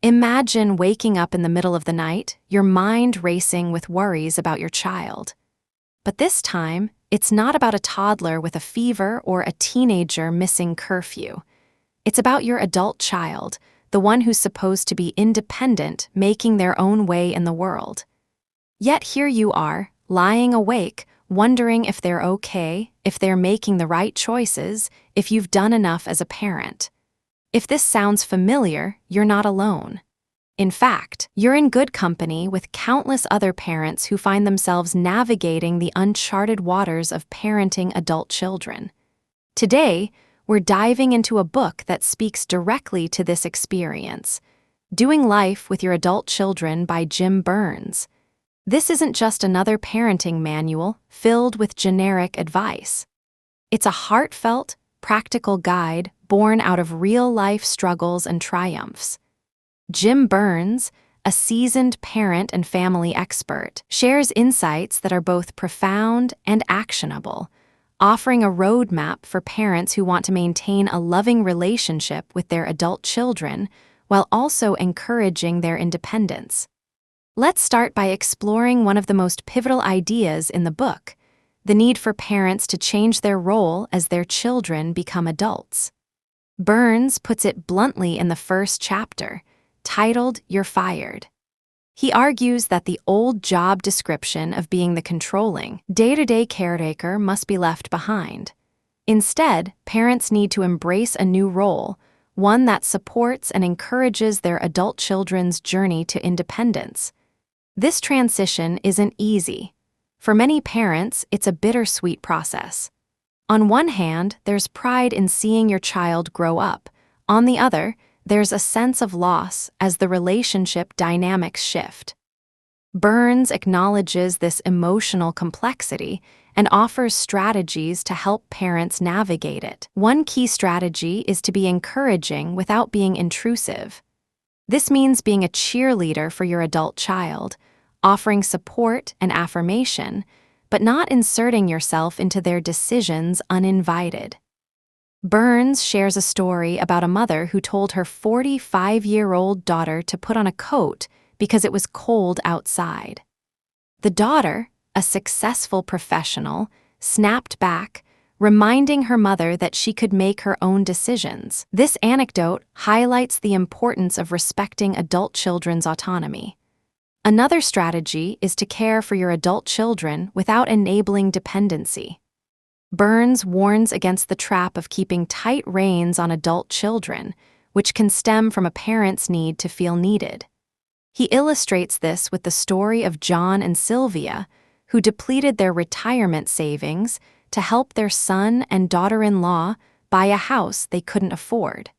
Imagine waking up in the middle of the night, your mind racing with worries about your child. But this time, it's not about a toddler with a fever or a teenager missing curfew. It's about your adult child, the one who's supposed to be independent, making their own way in the world. Yet here you are, lying awake, wondering if they're okay, if they're making the right choices, if you've done enough as a parent. If this sounds familiar, you're not alone. In fact, you're in good company with countless other parents who find themselves navigating the uncharted waters of parenting adult children. Today, we're diving into a book that speaks directly to this experience, Doing Life with Your Adult Children by Jim Burns. This isn't just another parenting manual filled with generic advice. It's a heartfelt, practical guide born out of real-life struggles and triumphs. Jim Burns, a seasoned parent and family expert, shares insights that are both profound and actionable, offering a roadmap for parents who want to maintain a loving relationship with their adult children while also encouraging their independence. Let's start by exploring one of the most pivotal ideas in the book, the need for parents to change their role as their children become adults. Burns puts it bluntly in the first chapter, titled "You're Fired." He argues that the old job description of being the controlling, day-to-day caretaker must be left behind. Instead, parents need to embrace a new role, one that supports and encourages their adult children's journey to independence. This transition isn't easy. For many parents, it's a bittersweet process. On one hand, there's pride in seeing your child grow up. On the other, there's a sense of loss as the relationship dynamics shift. Burns acknowledges this emotional complexity and offers strategies to help parents navigate it. One key strategy is to be encouraging without being intrusive. This means being a cheerleader for your adult child, offering support and affirmation, but not inserting yourself into their decisions uninvited. Burns shares a story about a mother who told her 45-year-old daughter to put on a coat because it was cold outside. The daughter, a successful professional, snapped back, reminding her mother that she could make her own decisions. This anecdote highlights the importance of respecting adult children's autonomy. Another strategy is to care for your adult children without enabling dependency. Burns warns against the trap of keeping tight reins on adult children, which can stem from a parent's need to feel needed. He illustrates this with the story of John and Sylvia, who depleted their retirement savings to help their son and daughter-in-law buy a house they couldn't afford.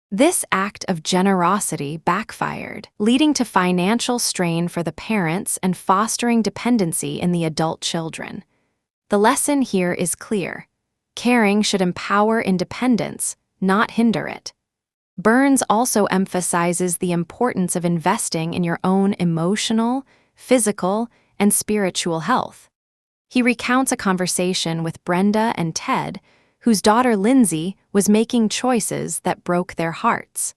This act of generosity backfired, leading to financial strain for the parents and fostering dependency in the adult children. The lesson here is clear. Caring should empower independence, not hinder it. Burns also emphasizes the importance of investing in your own emotional, physical, and spiritual health. He recounts a conversation with Brenda and Ted, whose daughter Lindsay was making choices that broke their hearts.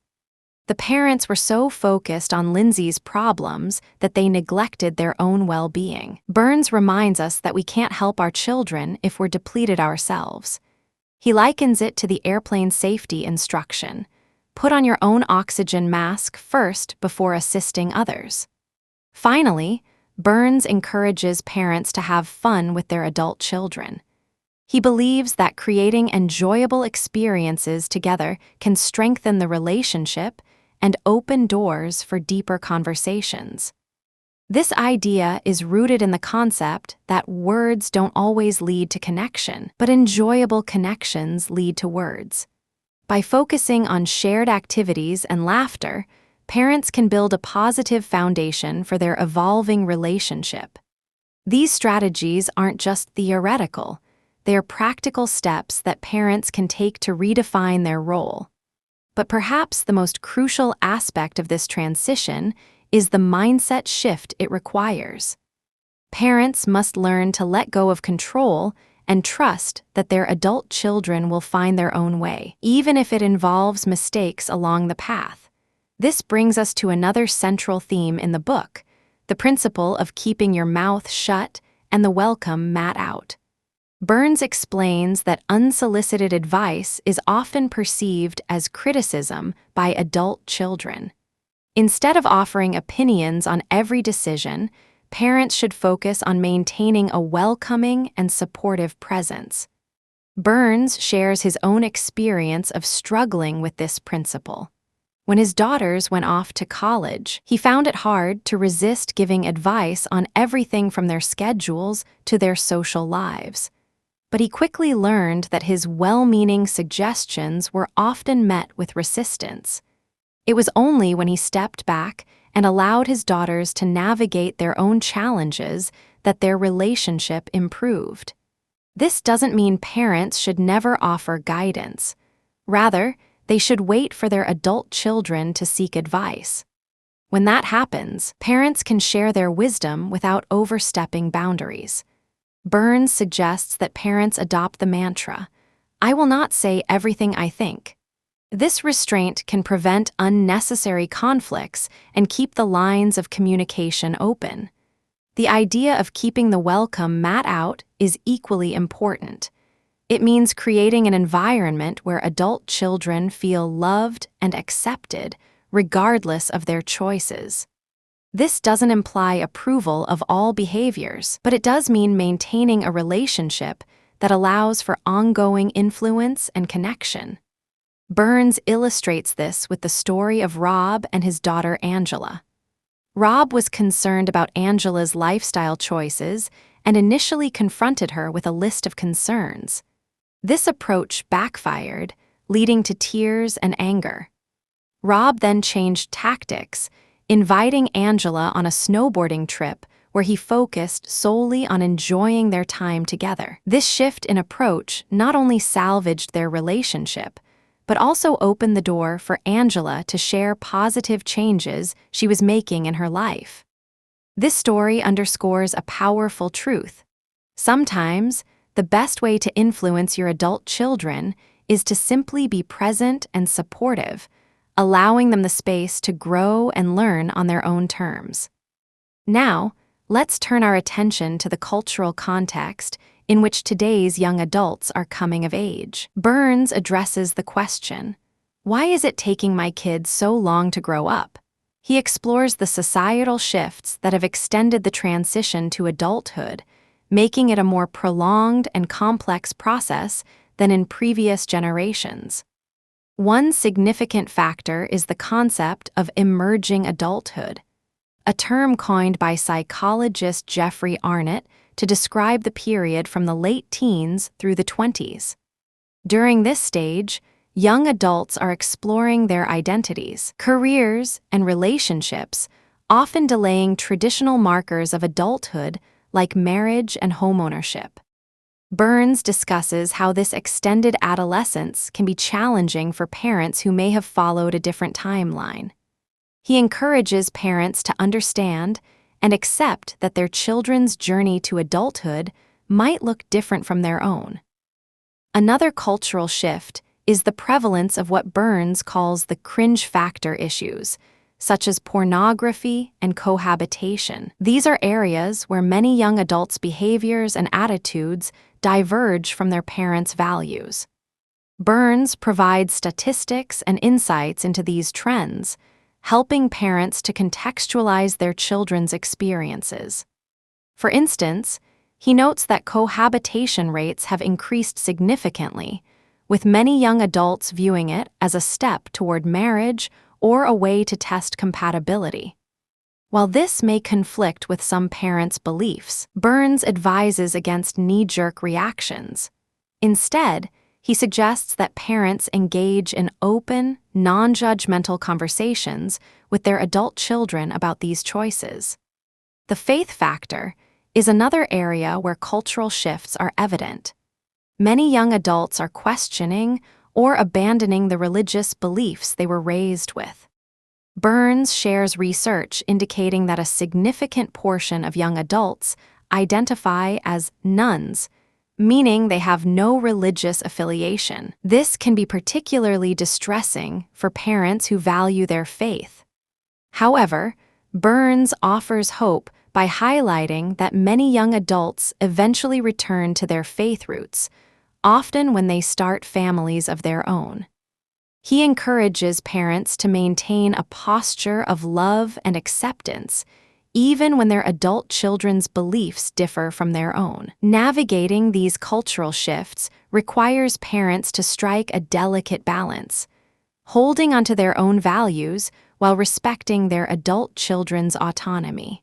The parents were so focused on Lindsay's problems that they neglected their own well-being. Burns reminds us that we can't help our children if we're depleted ourselves. He likens it to the airplane safety instruction: put on your own oxygen mask first before assisting others. Finally, Burns encourages parents to have fun with their adult children. He believes that creating enjoyable experiences together can strengthen the relationship and open doors for deeper conversations. This idea is rooted in the concept that words don't always lead to connection, but enjoyable connections lead to words. By focusing on shared activities and laughter, parents can build a positive foundation for their evolving relationship. These strategies aren't just theoretical. They are practical steps that parents can take to redefine their role. But perhaps the most crucial aspect of this transition is the mindset shift it requires. Parents must learn to let go of control and trust that their adult children will find their own way, even if it involves mistakes along the path. This brings us to another central theme in the book, the principle of keeping your mouth shut and the welcome mat out. Burns explains that unsolicited advice is often perceived as criticism by adult children. Instead of offering opinions on every decision, parents should focus on maintaining a welcoming and supportive presence. Burns shares his own experience of struggling with this principle. When his daughters went off to college, he found it hard to resist giving advice on everything from their schedules to their social lives. But he quickly learned that his well-meaning suggestions were often met with resistance. It was only when he stepped back and allowed his daughters to navigate their own challenges that their relationship improved. This doesn't mean parents should never offer guidance. Rather, they should wait for their adult children to seek advice. When that happens, parents can share their wisdom without overstepping boundaries. Burns suggests that parents adopt the mantra, "I will not say everything I think." This restraint can prevent unnecessary conflicts and keep the lines of communication open. The idea of keeping the welcome mat out is equally important. It means creating an environment where adult children feel loved and accepted, regardless of their choices. This doesn't imply approval of all behaviors, but it does mean maintaining a relationship that allows for ongoing influence and connection. Burns illustrates this with the story of Rob and his daughter Angela. Rob was concerned about Angela's lifestyle choices and initially confronted her with a list of concerns. This approach backfired, leading to tears and anger. Rob then changed tactics, inviting Angela on a snowboarding trip where he focused solely on enjoying their time together. This shift in approach not only salvaged their relationship, but also opened the door for Angela to share positive changes she was making in her life. This story underscores a powerful truth. Sometimes, the best way to influence your adult children is to simply be present and supportive, allowing them the space to grow and learn on their own terms. Now, let's turn our attention to the cultural context in which today's young adults are coming of age. Burns addresses the question, "Why is it taking my kids so long to grow up?" He explores the societal shifts that have extended the transition to adulthood, making it a more prolonged and complex process than in previous generations. One significant factor is the concept of emerging adulthood, a term coined by psychologist Jeffrey Arnott to describe the period from the late teens through the 20s. During this stage, young adults are exploring their identities, careers, and relationships, often delaying traditional markers of adulthood like marriage and homeownership. Burns discusses how this extended adolescence can be challenging for parents who may have followed a different timeline. He encourages parents to understand and accept that their children's journey to adulthood might look different from their own. Another cultural shift is the prevalence of what Burns calls the cringe factor issues, such as pornography and cohabitation. These are areas where many young adults' behaviors and attitudes diverge from their parents' values. Burns provides statistics and insights into these trends, helping parents to contextualize their children's experiences. For instance, he notes that cohabitation rates have increased significantly, with many young adults viewing it as a step toward marriage or a way to test compatibility. While this may conflict with some parents' beliefs, Burns advises against knee-jerk reactions. Instead, he suggests that parents engage in open, non-judgmental conversations with their adult children about these choices. The faith factor is another area where cultural shifts are evident. Many young adults are questioning or abandoning the religious beliefs they were raised with. Burns shares research indicating that a significant portion of young adults identify as nones, meaning they have no religious affiliation. This can be particularly distressing for parents who value their faith. However, Burns offers hope by highlighting that many young adults eventually return to their faith roots, often when they start families of their own. He encourages parents to maintain a posture of love and acceptance, even when their adult children's beliefs differ from their own. Navigating these cultural shifts requires parents to strike a delicate balance, holding onto their own values while respecting their adult children's autonomy.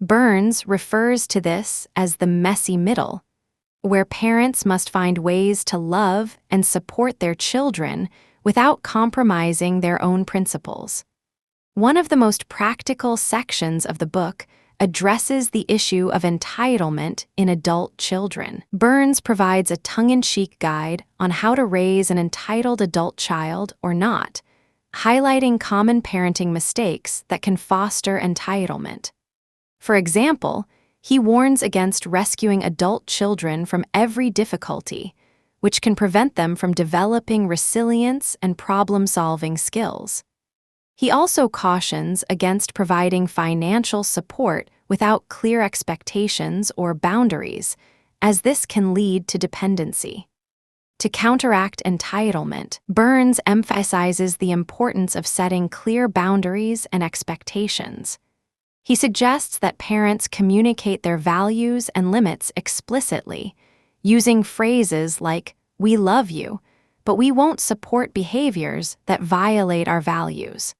Burns refers to this as the messy middle, where parents must find ways to love and support their children without compromising their own principles. One of the most practical sections of the book addresses the issue of entitlement in adult children. Burns provides a tongue-in-cheek guide on how to raise an entitled adult child or not, highlighting common parenting mistakes that can foster entitlement. For example, he warns against rescuing adult children from every difficulty, which can prevent them from developing resilience and problem-solving skills. He also cautions against providing financial support without clear expectations or boundaries, as this can lead to dependency. To counteract entitlement, Burns emphasizes the importance of setting clear boundaries and expectations. He suggests that parents communicate their values and limits explicitly, using phrases like, "We love you, but we won't support behaviors that violate our values."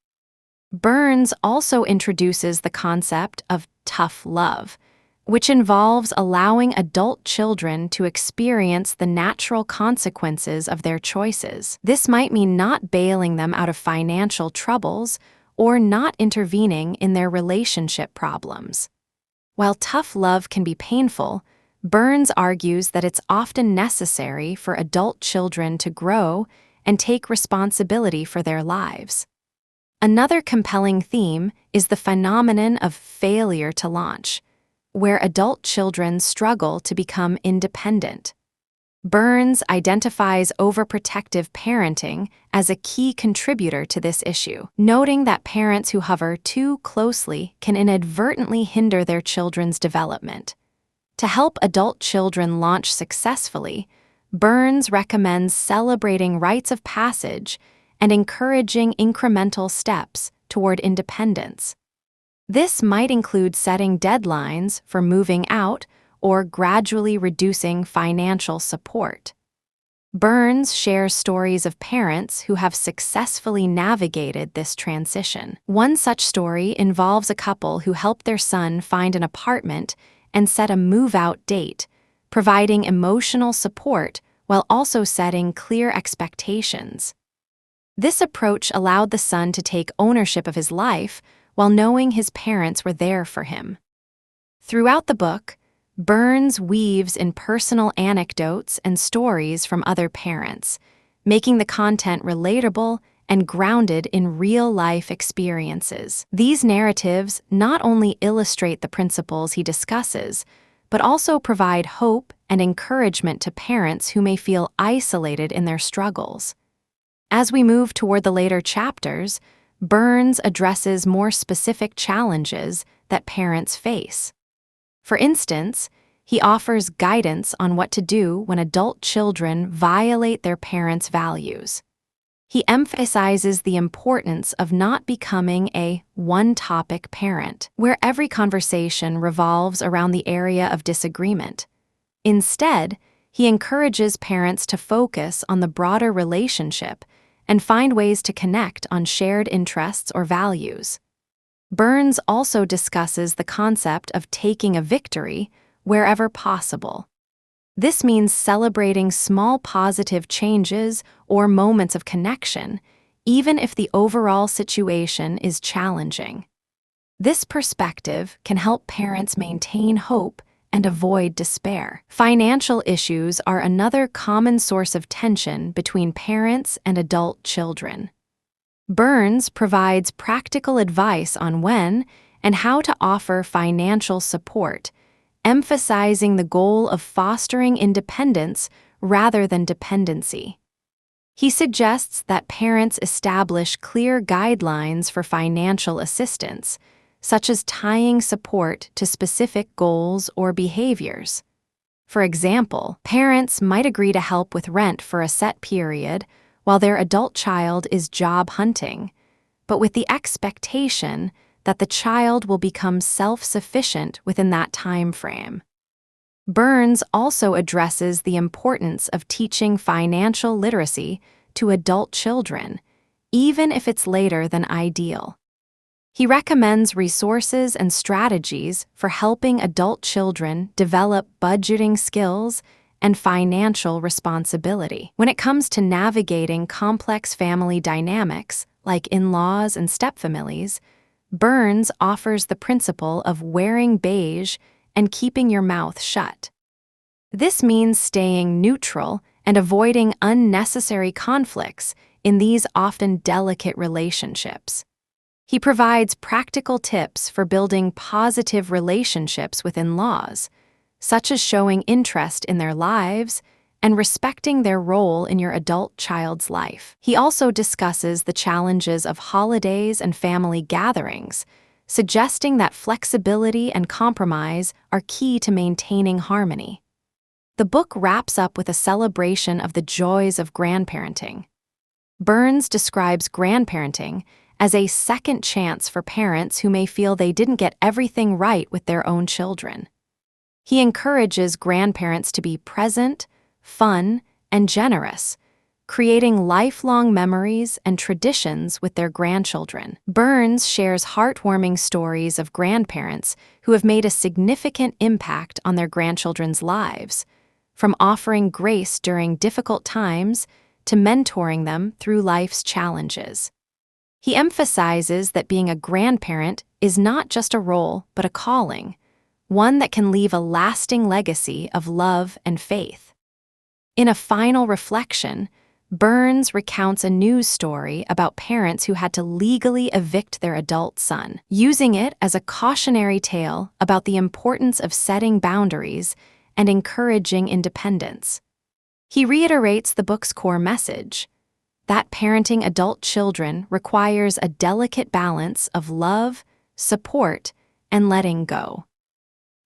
Burns also introduces the concept of tough love, which involves allowing adult children to experience the natural consequences of their choices. This might mean not bailing them out of financial troubles or not intervening in their relationship problems. While tough love can be painful, Burns argues that it's often necessary for adult children to grow and take responsibility for their lives. Another compelling theme is the phenomenon of failure to launch, where adult children struggle to become independent. Burns identifies overprotective parenting as a key contributor to this issue, noting that parents who hover too closely can inadvertently hinder their children's development. To help adult children launch successfully, Burns recommends celebrating rites of passage and encouraging incremental steps toward independence. This might include setting deadlines for moving out or gradually reducing financial support. Burns shares stories of parents who have successfully navigated this transition. One such story involves a couple who helped their son find an apartment and set a move-out date, providing emotional support while also setting clear expectations. This approach allowed the son to take ownership of his life while knowing his parents were there for him. Throughout the book, Burns weaves in personal anecdotes and stories from other parents, making the content relatable and grounded in real-life experiences. These narratives not only illustrate the principles he discusses, but also provide hope and encouragement to parents who may feel isolated in their struggles. As we move toward the later chapters, Burns addresses more specific challenges that parents face. For instance, he offers guidance on what to do when adult children violate their parents' values. He emphasizes the importance of not becoming a one-topic parent, where every conversation revolves around the area of disagreement. Instead, he encourages parents to focus on the broader relationship and find ways to connect on shared interests or values. Burns also discusses the concept of taking a victory wherever possible. This means celebrating small positive changes or moments of connection, even if the overall situation is challenging. This perspective can help parents maintain hope and avoid despair. Financial issues are another common source of tension between parents and adult children. Burns provides practical advice on when and how to offer financial support, emphasizing the goal of fostering independence rather than dependency. He suggests that parents establish clear guidelines for financial assistance, such as tying support to specific goals or behaviors. For example, parents might agree to help with rent for a set period while their adult child is job hunting, but with the expectation that the child will become self-sufficient within that time frame. Burns also addresses the importance of teaching financial literacy to adult children, even if it's later than ideal. He recommends resources and strategies for helping adult children develop budgeting skills and financial responsibility. When it comes to navigating complex family dynamics, like in-laws and stepfamilies, Burns offers the principle of wearing beige and keeping your mouth shut. This means staying neutral and avoiding unnecessary conflicts in these often delicate relationships. He provides practical tips for building positive relationships with in-laws, such as showing interest in their lives and respecting their role in your adult child's life. He also discusses the challenges of holidays and family gatherings, suggesting that flexibility and compromise are key to maintaining harmony. The book wraps up with a celebration of the joys of grandparenting. Burns describes grandparenting as a second chance for parents who may feel they didn't get everything right with their own children. He encourages grandparents to be present, fun, and generous, creating lifelong memories and traditions with their grandchildren. Burns shares heartwarming stories of grandparents who have made a significant impact on their grandchildren's lives, from offering grace during difficult times to mentoring them through life's challenges. He emphasizes that being a grandparent is not just a role, but a calling, one that can leave a lasting legacy of love and faith. In a final reflection, Burns recounts a news story about parents who had to legally evict their adult son, using it as a cautionary tale about the importance of setting boundaries and encouraging independence. He reiterates the book's core message, that parenting adult children requires a delicate balance of love, support, and letting go.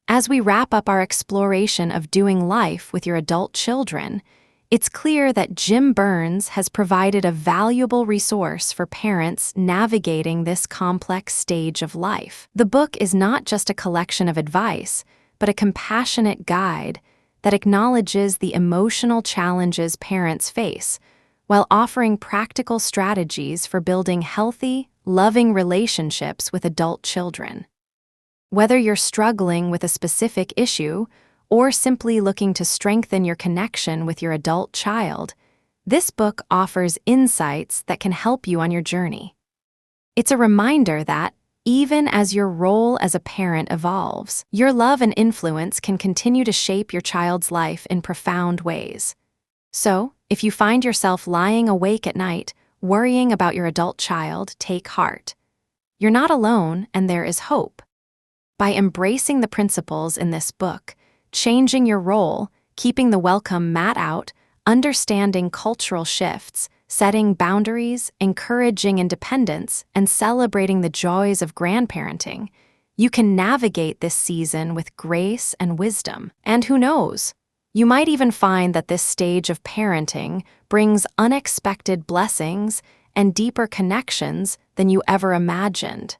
As we wrap up our exploration of doing life with your adult children, it's clear that Jim Burns has provided a valuable resource for parents navigating this complex stage of life. The book is not just a collection of advice, but a compassionate guide that acknowledges the emotional challenges parents face, while offering practical strategies for building healthy, loving relationships with adult children. Whether you're struggling with a specific issue or simply looking to strengthen your connection with your adult child, this book offers insights that can help you on your journey. It's a reminder that, even as your role as a parent evolves, your love and influence can continue to shape your child's life in profound ways. So, if you find yourself lying awake at night, worrying about your adult child, take heart. You're not alone, and there is hope. By embracing the principles in this book, changing your role, keeping the welcome mat out, understanding cultural shifts, setting boundaries, encouraging independence, and celebrating the joys of grandparenting, you can navigate this season with grace and wisdom. And who knows? You might even find that this stage of parenting brings unexpected blessings and deeper connections than you ever imagined.